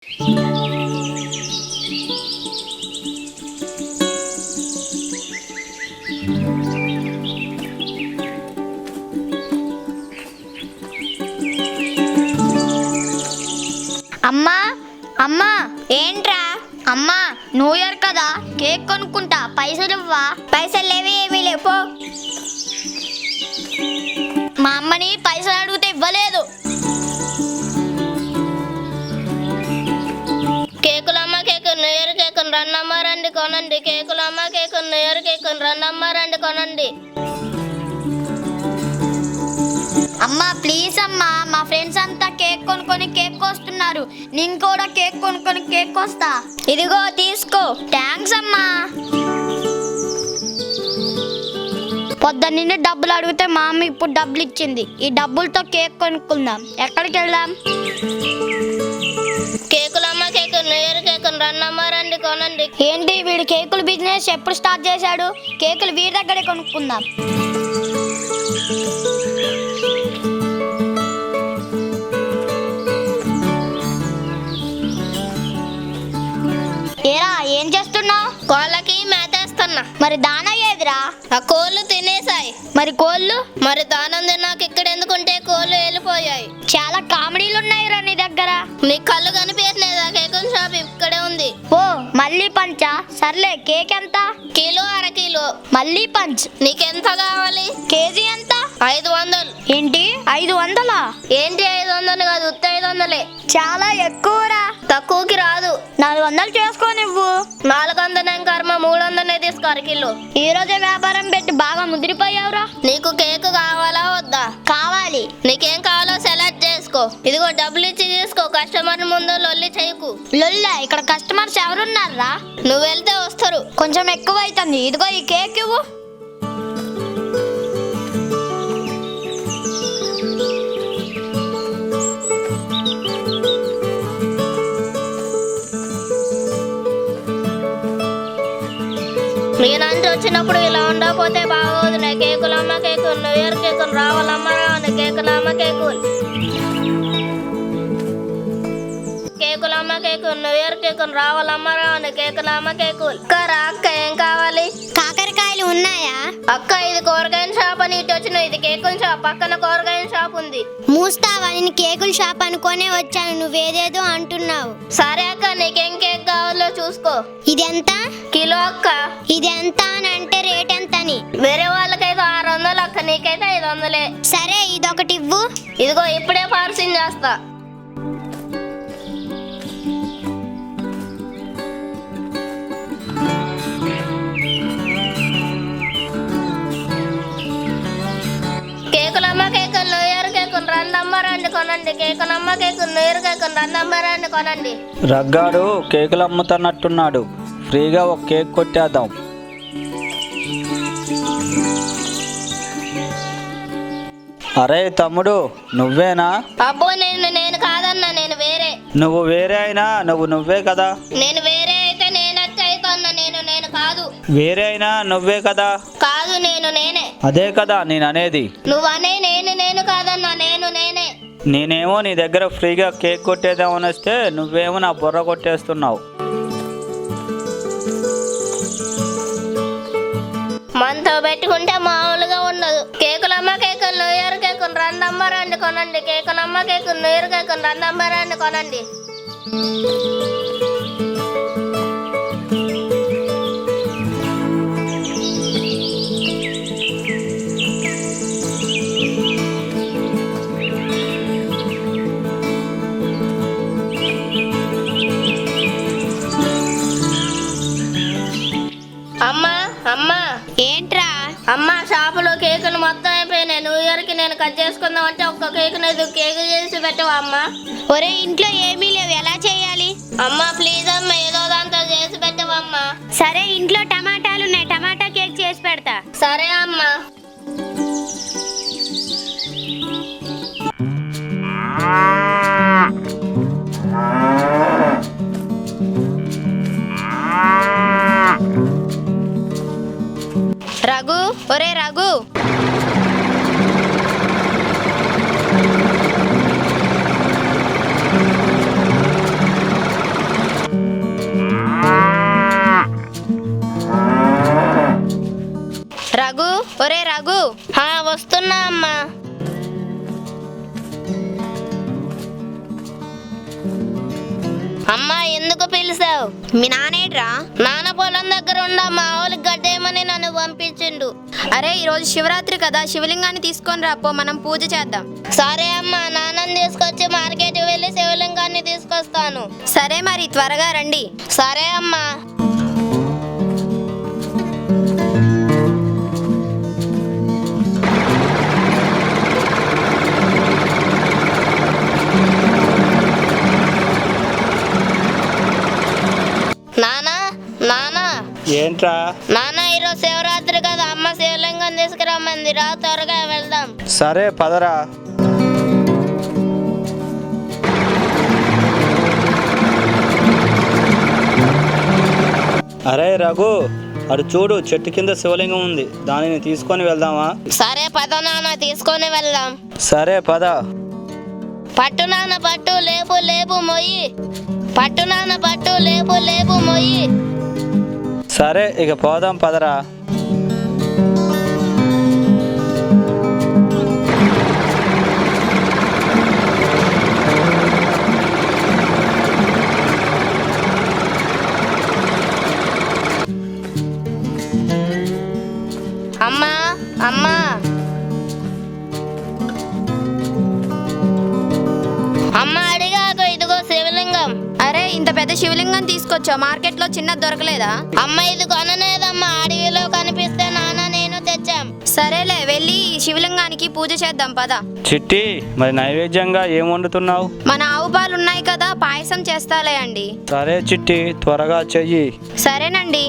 అమ్మా అమ్మా ఏంట్రా? అమ్మా న్యూ ఇయర్ కదా, కేక్ కొనుక్కుంటా, పైసలు ఇవ్వా? పైసలు లేవి, ఏమీ లేవు. మా అమ్మని పైసలు అడిగితే ఇవ్వలేదు. కేకులమ్మ కేకు, న్యూ ఇయర్ కేకు, రన్నమ్మ రండి కొనండి. కేకులమ్మ కేకు, న్యూ ఇయర్ కేకు, రన్నమ్మ రండి కొనండి. అమ్మా ప్లీజ్ అమ్మా, మా ఫ్రెండ్స్ అంతా కేక్ కొనుక్కొని కేక్ కోస్తున్నారు, నేను కూడా కేక్ కొనుక్కొని కేక్ కోస్తా. ఇదిగో తీసుకో. థ్యాంక్స్ అమ్మా. పొద్దున్నే డబ్బులు అడిగితే మా అమ్మ ఇప్పుడు డబ్బులు ఇచ్చింది. ఈ డబ్బులతో కేక్ కొనుక్కుందాం. ఎక్కడికి వెళ్దాం? కేకులమ్మ కేకు, న్యూ ఇయర్ కేకు, రన్నమ్మ రండి కొనండి. ఏంటి వీడు కేకుల బిజినెస్ ఎప్పుడు స్టార్ట్ చేశాడు? కేకులు వీడి దగ్గరే కొనుక్కుందాం. ఏరా ఏం చేస్తున్నావు? కోళ్ళకి మేతేస్తున్నా. మరి దానా ఏదిరా? ఆ కోళ్ళు తినేసాయి. మరి కోళ్ళు? మరి దానం తిన్నాక ఇక్కడ ఎందుకుంటే కోళ్ళు వెళ్ళిపోయాయి. చాలా కామెడీలు ఉన్నాయిరా నీ దగ్గర. నీ కళ్ళు కనిపించలేదా? కేకుల షాప్ ఇక్కడే ఉంది. ఓ మళ్ళీ పంచా? సర్లే, కేక్ ఎంత? కిలో, అర కిలో. మళ్ళీ పంచ్. నీకెంత కావాలి? కేజీ ఎంత? 500. ఏంటి 500? ఏంటి 500 కాదు, 500. చాలా ఎక్కువరా. తక్కువకి రాదు. 400 చేసుకో నువ్వు. 400 కర్మ, 300 తీసుకో అర కిలో. ఈ రోజే వ్యాపారం పెట్టి బాగా ముదిరిపోయావురా. నీకు కేక్ కావాలా వద్దా? కావాలి. నీకేం కావాలో సెలెక్ట్ చేసుకో. ఇదిగో డబ్బులు ఇచ్చి తీసుకో. కస్టమర్ ముందు లొల్లి చేయకు. లొల్లా? ఇక్కడ కస్టమర్స్ ఎవరున్నారా? నువ్వు వెళ్తే వస్తారు. కొంచెం ఎక్కువ అవుతుంది. ఇదిగో ఈ కేక్ ఇవ్వు. నేనంటే వచ్చినప్పుడు ఇలా ఉండకపోతే బాగోదు. కేకులమ్మ కేకు, న్యూ ఇయర్ కేకు, రావాలమ్మ రావాలి. కేకులమ్మ కేకులు, కేకులమ్మ కేకు, న్యూ ఇయర్ కేకు, రావాలమ్మ రావాలి. కేకులమ్మ కేకులు. అక్క ఏం కావాలి? కాకరకాయలు ఉన్నాయా? అక్క ఇది కూరగాయల షాప్ అని ఇటు వచ్చిన. ఇది కేకుల షాప్, పక్కన కూరగాయల షాప్ ఉంది. మూస్తావా? నేను కేకుల షాప్ అనుకోనే వచ్చాను, నువ్వేదేదో అంటున్నావు. సరే అక్క, నీకేం కేక్ కావాలో చూసుకో. ఇది ఎంత? కిలో అక్క. ఇది ఎంత అని అంటే రేట్ ఎంతని? వేరే వాళ్ళకైతే 600 అక్క, నీకైతే 500. సరే ఇదొకటి ఇవ్వు. ఇదిగో ఇప్పుడే పార్సిల్ చేస్తా. కేకులమ్మ కేకు, న్యూ ఇయర్ కేకు, రన్నమ్మ రండి కొనండి. కేకులమ్మ కేకు, న్యూ ఇయర్ కేకు, రన్నమ్మ రండి కొనండి. రగ్గాడు కేకులు అమ్ముతున్నట్టున్నాడు, ఫ్రీగా ఒక కేక్ కొట్టేద్దాం. అరే తమ్ముడు, నువ్వేనా? అబ్బో నేను కాదన్నా, నేను వేరే. నువ్వు వేరే అయినా నువ్వే కదా. నేను వేరే అయితే నేనన్నా, నేను కాదు. వేరే అయినా నువ్వే కదా. కాదు, నేనే. అదే కదా నేను అనేది. నువ్వనే నేను కాదన్నా, నేనే. నేనేమో నీ దగ్గర ఫ్రీగా కేక్ కొట్టేద్దామని వస్తే నువ్వేమో నా బుర్ర కొట్టేస్తున్నావు. మనతో పెట్టుకుంటే మామూలుగా ఉండదు. కేకులమ్మ కేకు, న్యూ ఇయర్ కేకు, రన్నమ్మ రండి కొనండి. కేకులమ్మ కేకు, న్యూ ఇయర్ కేకు, రన్నమ్మ రండి కొనండి. అమ్మా ఏంట్రా? అమ్మా షాపులో కేకులు మొత్తం అయిపోయినాయి. న్యూ ఇయర్ కి నేను కట్ చేసుకుందాం అంటే ఒక్క కేక్ కేక్ చేసి పెట్టవా అమ్మా? ఒరే ఇంట్లో ఏమీ లేవు, ఎలా చేయాలి? అమ్మా ప్లీజ్ అమ్మా, ఏదో దాంతో చేసి పెట్టవమ్మా. సరే ఇంట్లో టమాటాలు ఉన్నాయి, టమాటా కేక్ చేసి పెడతా. సరే అమ్మా. రఘు, ఒరే రఘు, అమ్మా ఎందుకు పిలిచావు? మీ నానేట్రా? నాన్న పొలం దగ్గర ఉన్న మా వాళ్ళకి గడ్డేయమని నన్ను పంపించిండు. అరే ఈరోజు శివరాత్రి కదా, శివలింగాన్ని తీసుకొని రాపో, మనం పూజ చేద్దాం. సరే అమ్మా, నాన్నని తీసుకొచ్చి మార్కెట్కి వెళ్ళి శివలింగాన్ని తీసుకొస్తాను. సరే మరి త్వరగా రండి. సరే అమ్మా. నానా నానా ఏంట్రా? నాన్న ఈరోజు శివరాత్రి కదా, అమ్మ శివలింగం తీసుకురమ్మంది, రా త్వరగా వెళ్దాం. సరే పదరా. అరే రఘు, అటు చూడు, చెట్టు కింద శివలింగం ఉంది, దానిని తీసుకొని వెళ్దామా? సరే పద నాన్న, తీసుకొని వెళ్దాం. సరే పద. పట్టు నాన్న పట్టు, లేపు లేపు మొయ్యి. పట్టు నాన్న పట్టు, లేపు లేపు మొయ్యి. సరే ఇక పోదాం పదరా. అమ్మా అమ్మా అమ్మ, అడిగాకు, ఇదిగో శివలింగం. అరే ఇంత పెద్ద శివలింగం తీసుకొచ్చావు, మార్కెట్లో చిన్నది దొరకలేదా? అమ్మ ఇది కొనలేదమ్మా, అడవిలో కనిపిస్తే నాన్న నేను తెచ్చాం. సరేలే, వెళ్ళి ఈ శివలింగానికి పూజ చేద్దాం పద. చిట్టి, మరి నైవేద్యంగా ఏం వండుతున్నావు? మన ఆవు పాలు ఉన్నాయి కదా, పాయసం చేస్తాలే అండి. సరే చిట్టి, త్వరగా చెయ్యి. సరేనండి.